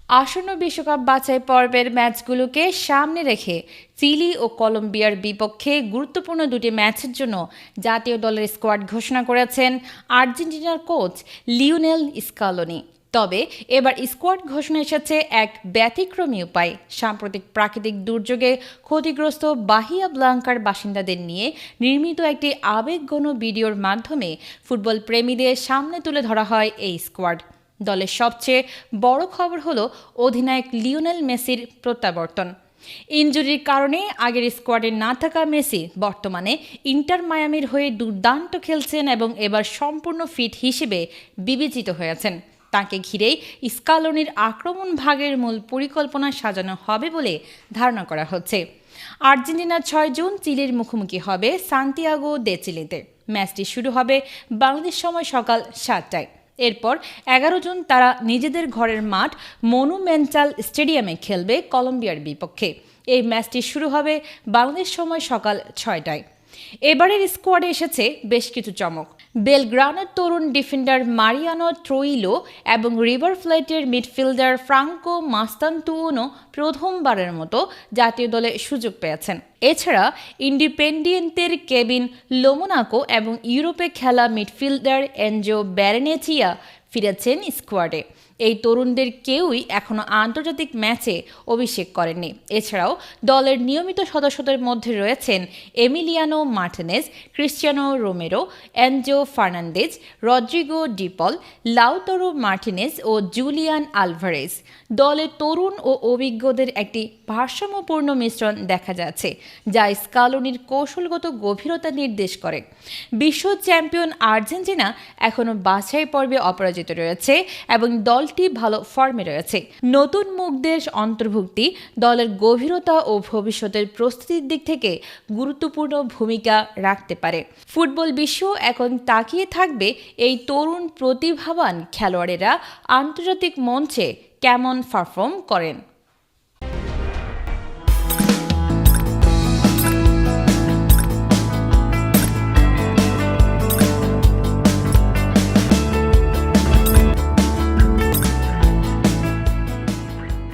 আসন্ন বিশ্বকাপ বাছাই পর্বের ম্যাচগুলোকে সামনে রেখে চিলি ও কলম্বিয়ার বিপক্ষে গুরুত্বপূর্ণ দুটি ম্যাচের জন্য জাতীয় দলের স্কোয়াড ঘোষণা করেছেন আর্জেন্টিনার কোচ লিওনেল স্কালোনি। তবে এবার স্কোয়াড ঘোষণা এসেছে এক ব্যতিক্রমী উপায়। সাম্প্রতিক প্রাকৃতিক দুর্যোগে ক্ষতিগ্রস্ত বাহিয়া ব্লাঙ্কার বাসিন্দাদের নিয়ে নির্মিত একটি আবেগঘন ভিডিওর মাধ্যমে ফুটবল প্রেমীদের সামনে তুলে ধরা হয় এই স্কোয়াড। দলের সবচেয়ে বড় খবর হলো অধিনায়ক লিওনেল মেসির প্রত্যাবর্তন। ইনজুরির কারণে আগের স্কোয়াডে না থাকা মেসি বর্তমানে ইন্টার মায়ামির হয়ে দুর্দান্ত খেলছেন এবং এবার সম্পূর্ণ ফিট হিসেবে বিবেচিত হয়েছেন। তাকে ঘিরেই স্কালোনির আক্রমণ ভাগের মূল পরিকল্পনা সাজানো হবে বলে ধারণা করা হচ্ছে। আর্জেন্টিনা 6 জুন চিলির মুখোমুখি হবে সান্তিয়াগো দে চিলিতে। ম্যাচটি শুরু হবে বাংলাদেশ সময় সকাল 7টায়। এরপর 11 জুন তারা নিজেদের ঘরের মাঠ মনুমেন্টাল স্টেডিয়ামে খেলবে কলম্বিয়ার বিপক্ষে। এই ম্যাচটি শুরু হবে বাংলাদেশ সময় সকাল 6টায়। এবারের স্কোয়াডে এসেছে বেশ কিছু চমক। বেলগ্রানোর তরুণ ডিফেন্ডার মারিয়ানো ট্রুইলো এবং রিভার প্লেটের মিডফিল্ডার ফ্রাঙ্কো মাস্তান্তুনো প্রথমবারের মতো জাতীয় দলে সুযোগ পেয়েছেন। এছাড়া ইন্ডিপেন্ডিয়েন্তের কেভিন লোমোনাকো এবং ইউরোপে খেলা মিডফিল্ডার এনজো ব্যারেনেচিয়া ফিরেছেন স্কোয়াডে। এই তরুণদের কেউই এখনও আন্তর্জাতিক ম্যাচে অভিষেক করেননি। এছাড়াও দলের নিয়মিত সদস্যদের মধ্যে রয়েছেন Emiliano Martinez, Cristiano Romero, Enzo Fernandez, Rodrigo De Paul, Lautaro Martinez ও জুলিয়ান আলভারেজ। দলের তরুণ ও অভিজ্ঞদের একটি ভারসাম্যপূর্ণ মিশ্রণ দেখা যাচ্ছে, যা স্কালোনির কৌশলগত গভীরতা নির্দেশ করে। বিশ্ব চ্যাম্পিয়ন আর্জেন্টিনা এখনও বাছাই পর্বে অপরাজিত রয়েছে এবং দলটি ভালো ফর্মে রয়েছে। নতুন মুখদের অন্তর্ভুক্তি দলের গভীরতা ও ভবিষ্যতের প্রস্তুতির দিক থেকে গুরুত্বপূর্ণ ভূমিকা রাখতে পারে। ফুটবল বিশ্ব এখন তাকিয়ে থাকবে এই তরুণ প্রতিভাবান খেলোয়াড়েরা আন্তর্জাতিক মঞ্চে কেমন পারফর্ম করেন।